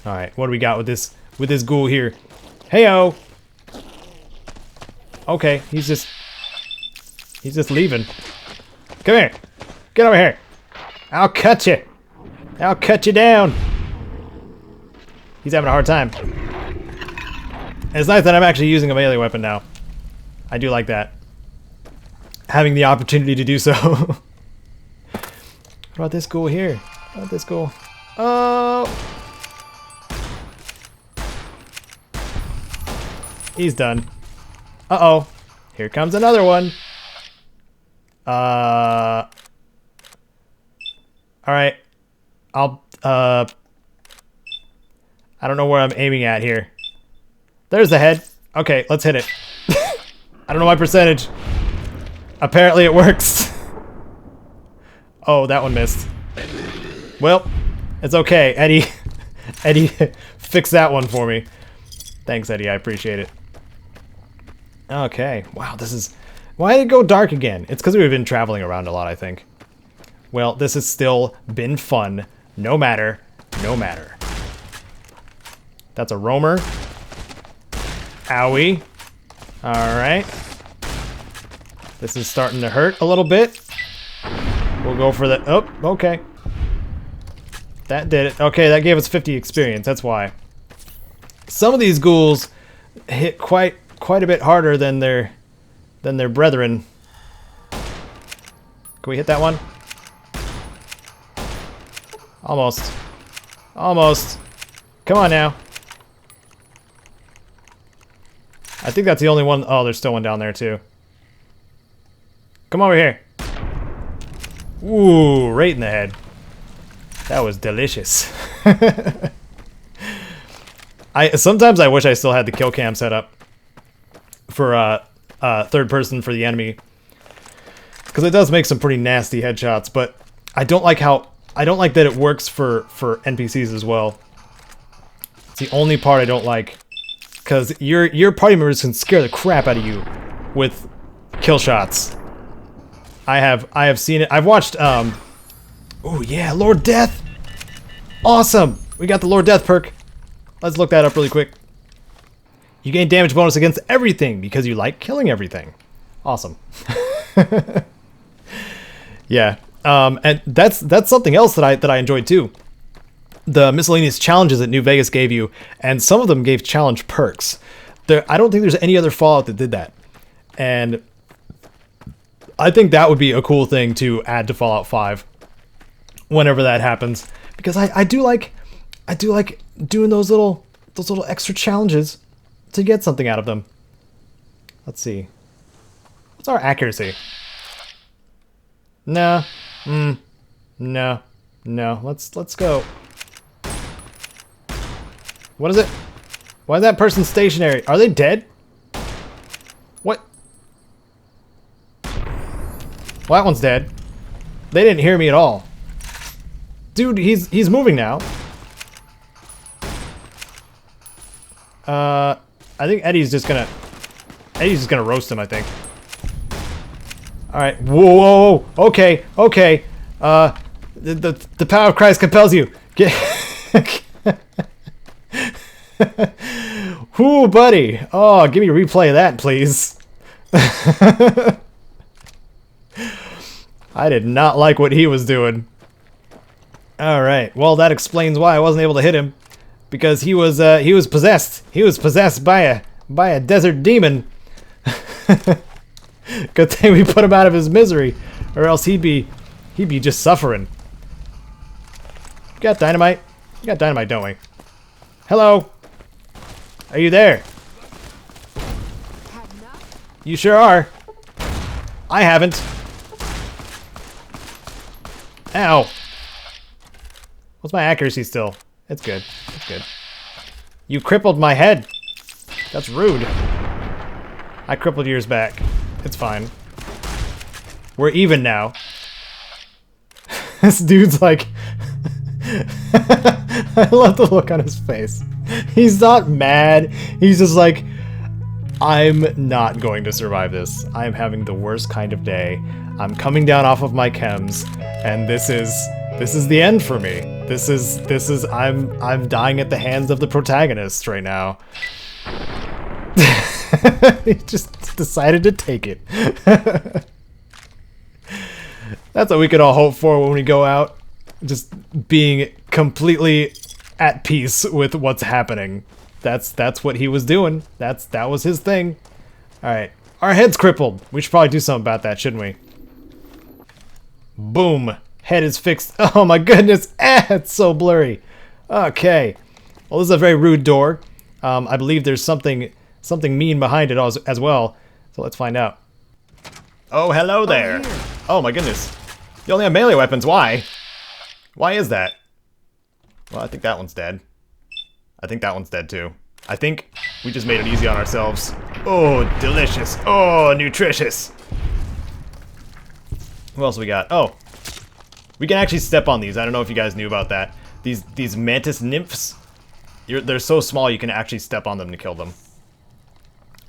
Alright, what do we got with this ghoul here? Heyo! Okay, he's just leaving. Come here. Get over here. I'll cut you. I'll cut you down. He's having a hard time. And it's nice that I'm actually using a melee weapon now. I do like that. Having the opportunity to do so. What about this ghoul here? What about this ghoul? Oh! He's done. Uh-oh. Here comes another one. Alright. I don't know where I'm aiming at here. There's the head. Okay, let's hit it. I don't know my percentage. Apparently it works. Oh, that one missed. Well, it's okay. Eddie fixed that one for me. Thanks, Eddie. I appreciate it. Okay. Wow, this is... Why did it go dark again? It's because we've been traveling around a lot, I think. Well, this has still been fun. No matter. No matter. That's a roamer. Owie. Alright. This is starting to hurt a little bit. We'll go for the... Oh, okay. That did it. Okay, that gave us 50 experience. That's why. Some of these ghouls hit quite a bit harder than their brethren. Can we hit that one? Almost. Almost. Come on now. I think that's the only one. Oh, there's still one down there too. Come over here. Ooh, right in the head. That was delicious. Sometimes I wish I still had the kill cam set up for third person for the enemy, because it does make some pretty nasty headshots. But I don't like that it works for NPCs as well. It's the only part I don't like, because your party members can scare the crap out of you with kill shots. I have seen it. I've watched oh yeah, Lord Death. Awesome. We got the Lord Death perk. Let's look that up really quick. You gain damage bonus against everything because you like killing everything. Awesome. Yeah. And that's something else that I enjoyed too. The miscellaneous challenges that New Vegas gave you, and some of them gave challenge perks. I don't think there's any other Fallout that did that. And I think that would be a cool thing to add to Fallout 5 whenever that happens, because I do like doing those little extra challenges to get something out of them. Let's see. What's our accuracy? No. No. No. Let's go. What is it? Why is that person stationary? Are they dead? What? Well, that one's dead. They didn't hear me at all. Dude, he's moving now. I think Eddie's just gonna roast him, I think. Alright. Whoa, whoa, whoa. Okay, okay. The power of Christ compels you. Get Whoo, buddy. Oh, give me a replay of that, please. I did not like what he was doing. Alright, well that explains why I wasn't able to hit him. Because he was possessed. He was possessed by a desert demon. Good thing we put him out of his misery, or else he'd be just suffering. We got dynamite. We got dynamite, don't we? Hello. Are you there? You sure are. I haven't. Ow. What's my accuracy still? It's good. It's good. You crippled my head. That's rude. I crippled yours back. It's fine. We're even now. This dude's like... I love the look on his face. He's not mad. He's just like, I'm not going to survive this. I'm having the worst kind of day. I'm coming down off of my chems, and this is the end for me. I'm dying at the hands of the protagonist right now. He just decided to take it. That's what we could all hope for when we go out. Just being completely at peace with what's happening. That's what he was doing. That was his thing. Alright. Our head's crippled. We should probably do something about that, shouldn't we? Boom. Head is fixed. Oh my goodness. It's so blurry. Okay. Well, this is a very rude door. I believe there's something mean behind it as well. So let's find out. Oh, hello there. Oh my goodness. You only have melee weapons. Why? Why is that? Well, I think that one's dead. I think that one's dead too. I think we just made it easy on ourselves. Oh, delicious. Oh, nutritious. What else we got? Oh, we can actually step on these. I don't know if you guys knew about that. These mantis nymphs, they're so small you can actually step on them to kill them.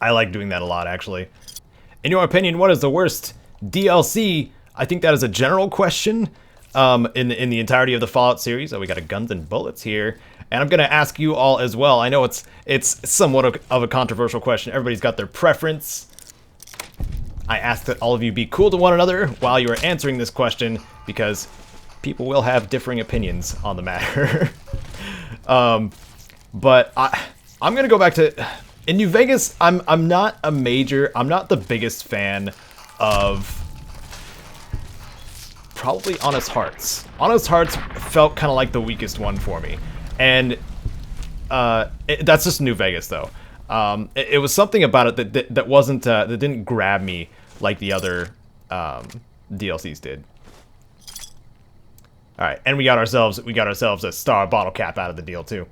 I like doing that a lot, actually. In your opinion, what is the worst DLC? I think that is a general question in the entirety of the Fallout series. Oh, we got a guns and bullets here. And I'm going to ask you all as well. I know it's somewhat of a controversial question. Everybody's got their preference. I ask that all of you be cool to one another while you are answering this question, because people will have differing opinions on the matter. But I'm going to go back to... In New Vegas, I'm not the biggest fan of probably Honest Hearts. Honest Hearts felt kind of like the weakest one for me. And that's just New Vegas, though. It was something about it that wasn't that didn't grab me like the other DLCs did. All right, and we got ourselves a star bottle cap out of the deal too.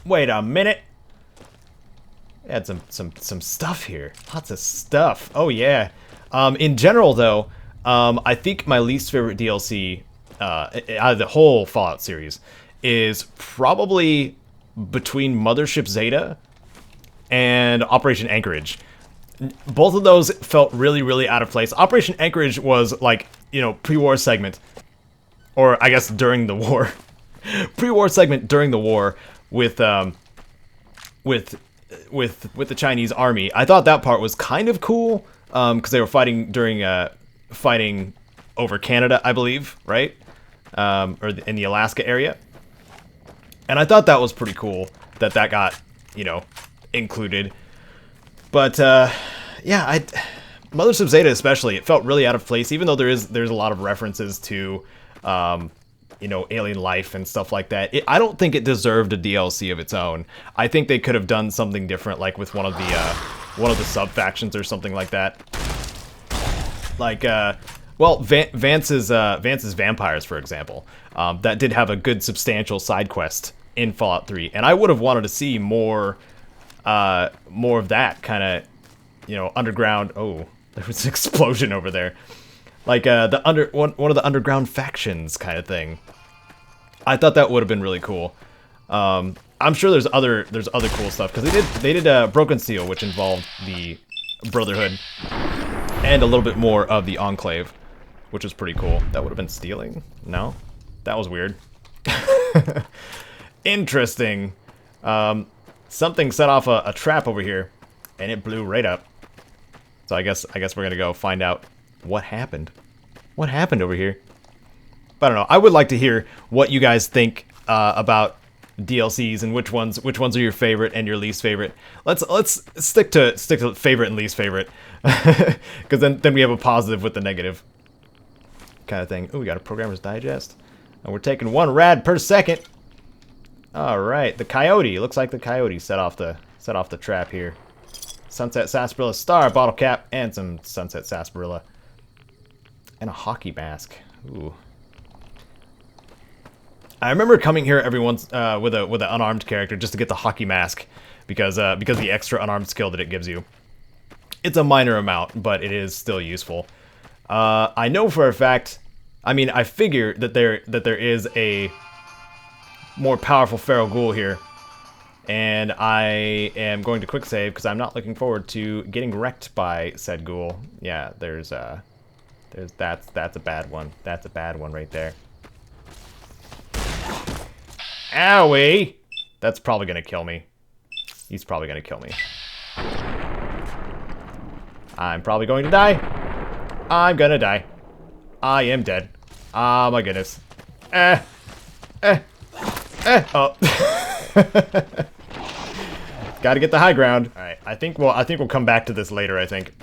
Wait a minute. Had some stuff here. Lots of stuff. Oh yeah. In general, though, I think my least favorite DLC out of the whole Fallout series is probably between Mothership Zeta and Operation Anchorage. Both of those felt really, really out of place. Operation Anchorage was like, you know, pre-war segment, or I guess during the war, pre-war segment during the war with the Chinese army. I thought that part was kind of cool because they were fighting during fighting over Canada, I believe, right? Or in the Alaska area. And I thought that was pretty cool that got, you know, included. But yeah, Mothership Zeta especially, it felt really out of place, even though there's a lot of references to you know, alien life and stuff like that. I don't think it deserved a DLC of its own. I think they could have done something different, like with one of the sub factions or something like that. Like well, Vance's Vampires, for example, that did have a good substantial side quest in Fallout 3, and I would have wanted to see more of that kind of, you know, underground. Oh, there was an explosion over there. Like one of the underground factions kind of thing. I thought that would have been really cool. I'm sure there's other cool stuff, because they did Broken Steel, which involved the Brotherhood and a little bit more of the Enclave, which was pretty cool. That would have been stealing? No, that was weird. Interesting. Something set off a trap over here, and it blew right up. So I guess we're gonna go find out what happened. What happened over here? But I don't know. I would like to hear what you guys think about DLCs and which ones are your favorite and your least favorite. Let's stick to favorite and least favorite, because then we have a positive with the negative kind of thing. Oh, we got a Programmer's Digest, and we're taking 1 rad per second. All right, the coyote. Looks like the coyote set off the trap here. Sunset Sarsaparilla star bottle cap and some Sunset Sarsaparilla and a hockey mask. Ooh. I remember coming here every once with an unarmed character just to get the hockey mask, because the extra unarmed skill that it gives you. It's a minor amount, but it is still useful. I know for a fact. I mean, I figure that there is a more powerful feral ghoul here, and I am going to quick save because I'm not looking forward to getting wrecked by said ghoul. Yeah, that's a bad one. That's a bad one right there. Owie! That's probably gonna kill me. He's probably gonna kill me. I'm probably going to die. I'm gonna die. I am dead. Oh my goodness. Oh. Gotta get the high ground. Alright, I think we'll come back to this later, I think.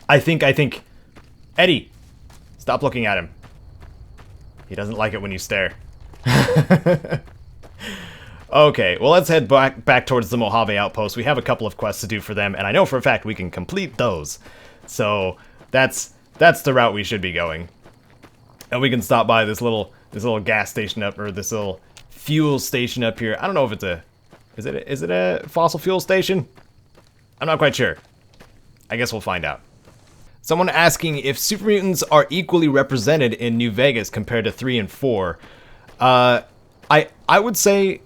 I think. Eddie! Stop looking at him. He doesn't like it when you stare. Okay, well let's head back towards the Mojave outpost. We have a couple of quests to do for them, and I know for a fact we can complete those. So that's the route we should be going. And we can stop by this little gas station up, or this little fuel station up here. I don't know if it's a is it a fossil fuel station? I'm not quite sure. I guess we'll find out. Someone asking if super mutants are equally represented in New Vegas compared to 3 and 4. I would say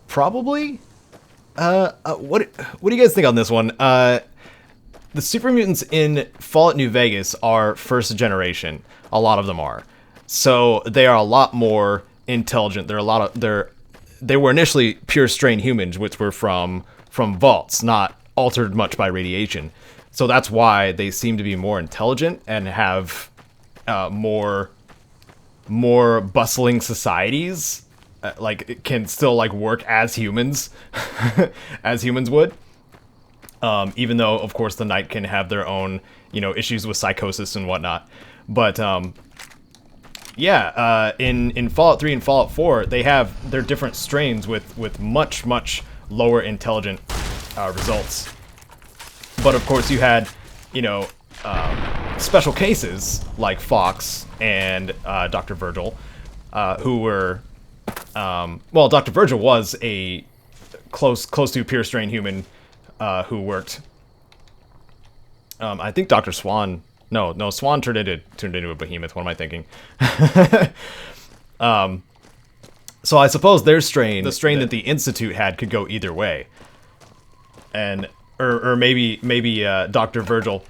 probably. What do you guys think on this one? The super mutants in Fallout New Vegas are first generation. A lot of them are. So they are a lot more intelligent. They were initially pure strain humans, which were from vaults, not altered much by radiation. So that's why they seem to be more intelligent and have more bustling societies. Like, it can still like work as humans, as humans would. Even though, of course, the Night can have their own, issues with psychosis and whatnot. But yeah, in Fallout 3 and Fallout 4, they have their different strains with much lower intelligent results. But of course, you had, special cases like Fox and Dr. Virgil, who were, well, Dr. Virgil was a close to pure strain human who worked. I think Dr. Swan. No, Swan turned into a behemoth. What am I thinking? So I suppose their strain, the strain that the Institute had, could go either way, and or maybe Dr. Virgil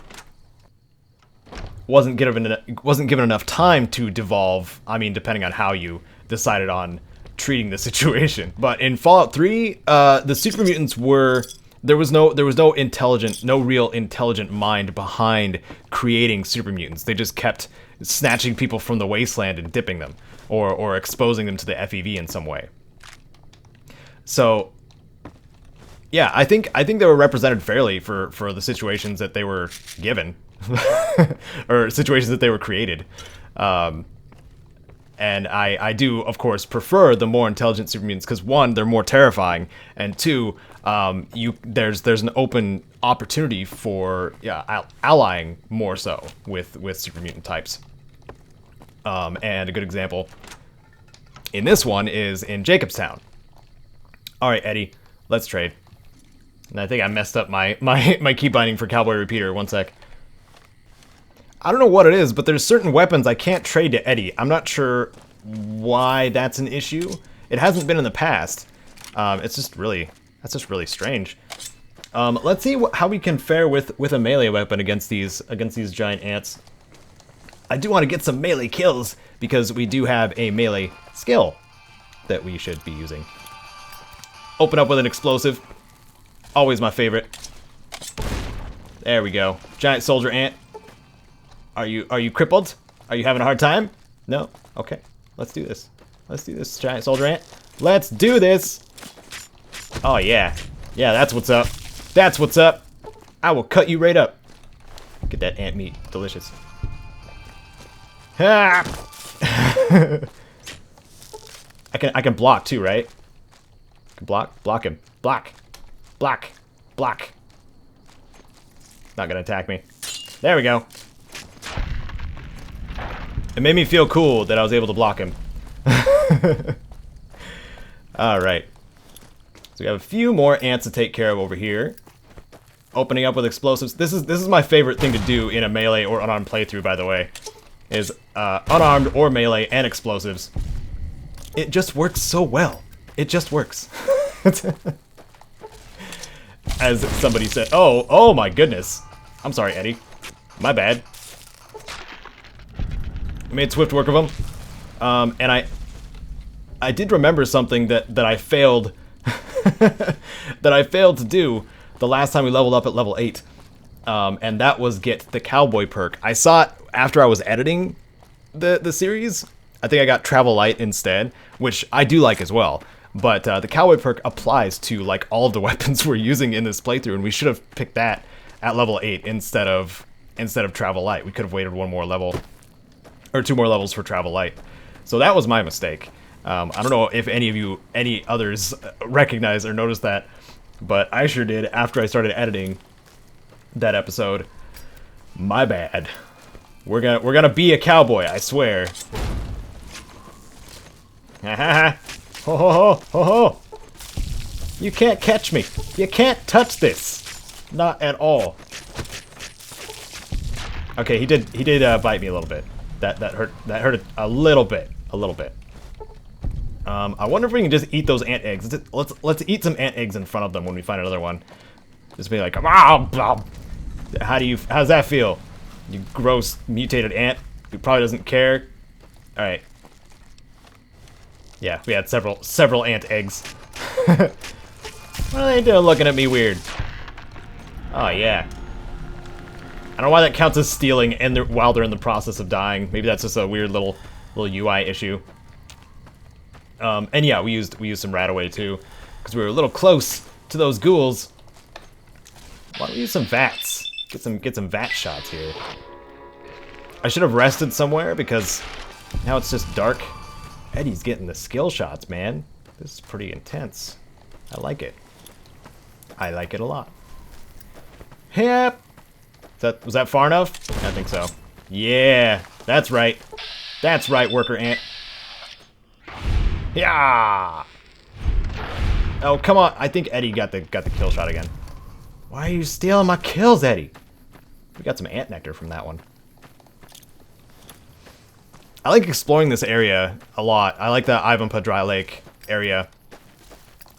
wasn't given enough time to devolve. I mean, depending on how you decided on treating the situation. But in Fallout 3, the super mutants were. There was no real intelligent mind behind creating super mutants. They just kept snatching people from the wasteland and dipping them, or exposing them to the FEV in some way. So, yeah, I think they were represented fairly for the situations that they were given, or situations that they were created. And I do, of course, prefer the more intelligent super mutants because, one, they're more terrifying, and two, there's an open opportunity for allying more so with super mutant types. And a good example in this one is in Jacobstown. All right, Eddie, let's trade. And I think I messed up my key binding for Cowboy Repeater. One sec. I don't know what it is, but there's certain weapons I can't trade to Eddie. I'm not sure why that's an issue. It hasn't been in the past. That's just really strange. Let's see how we can fare with a melee weapon against these giant ants. I do want to get some melee kills because we do have a melee skill that we should be using. Open up with an explosive. Always my favorite. There we go. Giant soldier ant. Are you crippled? Are you having a hard time? No? Okay. Let's do this. Let's do this, giant soldier ant. Let's do this! Oh, yeah. Yeah, that's what's up. That's what's up. I will cut you right up. Get that ant meat. Delicious. Ah! I can block too, right? I can block him. Block. Not gonna attack me. There we go. It made me feel cool that I was able to block him. Alright. So we have a few more ants to take care of over here. Opening up with explosives. This is my favorite thing to do in a melee or unarmed playthrough, by the way. Is unarmed or melee and explosives. It just works so well. It just works. As somebody said. Oh my goodness. I'm sorry, Eddie. My bad. Made swift work of him, and I did remember something that I failed that I failed to do the last time we leveled up at level 8. And that was get the cowboy perk. I saw it after I was editing the series. I think I got travel light instead, which I do like as well. But the cowboy perk applies to like all of the weapons we're using in this playthrough, and we should have picked that at level 8 instead of travel light. We could have waited one more level or 2 more levels for travel light. So that was my mistake. I don't know if any others recognize or notice that, but I sure did after I started editing that episode. My bad. We're gonna be a cowboy, I swear. Ha ha ha. Ho ho ho ho ho. You can't catch me. You can't touch this. Not at all. Okay, he did bite me a little bit. That hurt a little bit. I wonder if we can just eat those ant eggs. Let's eat some ant eggs in front of them when we find another one. Just be like, how's that feel? You gross mutated ant who probably doesn't care. All right. Yeah, we had several ant eggs. What are they doing looking at me weird? Oh yeah. I don't know why that counts as stealing and while they're in the process of dying. Maybe that's just a weird little UI issue. And yeah, we used some Radaway too, because we were a little close to those ghouls. Why don't we use some VATs? Get some VAT shots here. I should have rested somewhere because now it's just dark. Eddie's getting the skill shots, man. This is pretty intense. I like it. I like it a lot. Yep. Was that far enough? I think so. Yeah, that's right. That's right, worker ant. Yeah. Oh, come on. I think Eddie got the kill shot again. Why are you stealing my kills, Eddie? We got some ant nectar from that one. I like exploring this area a lot. I like the Ivanpah Dry Lake area.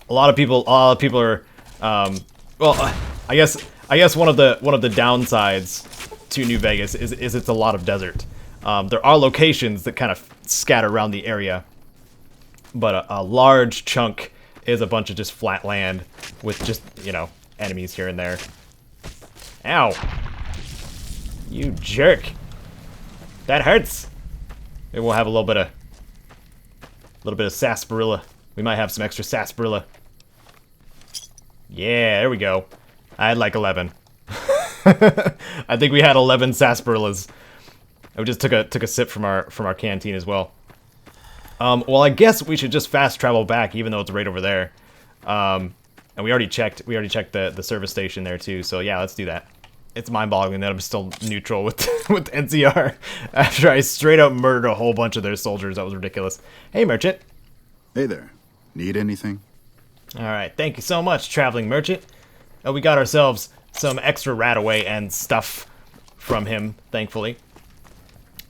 A lot of people are well, I guess one of the downsides to New Vegas is it's a lot of desert. There are locations that kind of scatter around the area, but a large chunk is a bunch of just flat land with just, you know, enemies here and there. Ow. You jerk. That hurts. Maybe we'll have a little bit of sarsaparilla. We might have some extra sarsaparilla. Yeah, there we go. I had like 11. I think we had 11 sarsaparillas. I just took a sip from our canteen as well. Well, I guess we should just fast travel back, even though it's right over there. And we already checked the service station there too. So yeah, let's do that. It's mind-boggling that I'm still neutral with NCR after I straight up murdered a whole bunch of their soldiers. That was ridiculous. Hey, merchant. Hey there. Need anything? All right, thank you so much, traveling merchant. We got ourselves some extra Radaway and stuff from him, thankfully.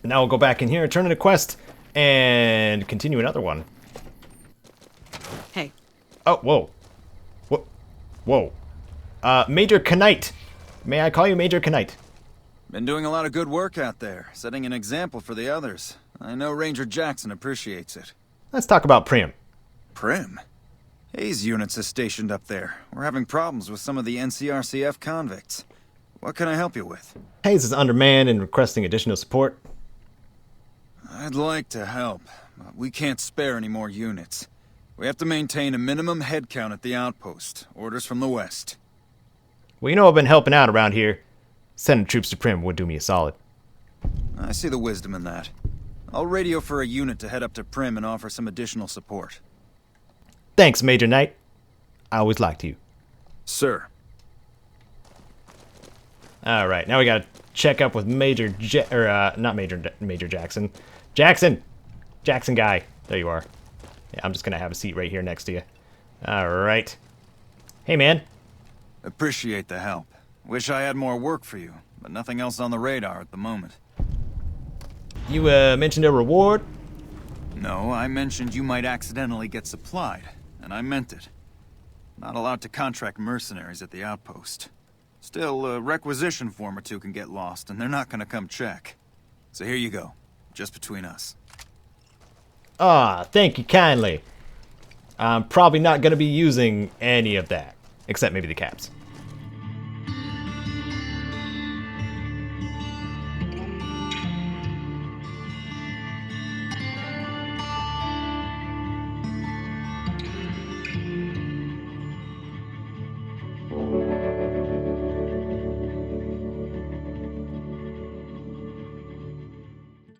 Now we'll go back in here, turn in a quest, and continue another one. Hey. Oh, whoa. What? Whoa. Major Knight. May I call you Major Knight? Been doing a lot of good work out there, setting an example for the others. I know Ranger Jackson appreciates it. Let's talk about Prim. Prim? Hayes' units is stationed up there. We're having problems with some of the NCRCF convicts. What can I help you with? Hayes is undermanned and requesting additional support. I'd like to help, but we can't spare any more units. We have to maintain a minimum headcount at the outpost. Orders from the west. Well, you know I've been helping out around here. Sending troops to Prim would do me a solid. I see the wisdom in that. I'll radio for a unit to head up to Prim and offer some additional support. Thanks, Major Knight. I always liked you. Sir. All right, now we gotta check up with Major not Major Jackson. Jackson guy. There you are. Yeah, I'm just gonna have a seat right here next to you. All right. Hey, man. Appreciate the help. Wish I had more work for you, but nothing else on the radar at the moment. You mentioned a reward? No, I mentioned you might accidentally get supplied, and I meant it. Not allowed to contract mercenaries at the outpost. Still, a requisition form or two can get lost, and they're not gonna come check. So here you go, just between us. Ah, thank you kindly. I'm probably not going to be using any of that. Except maybe the caps.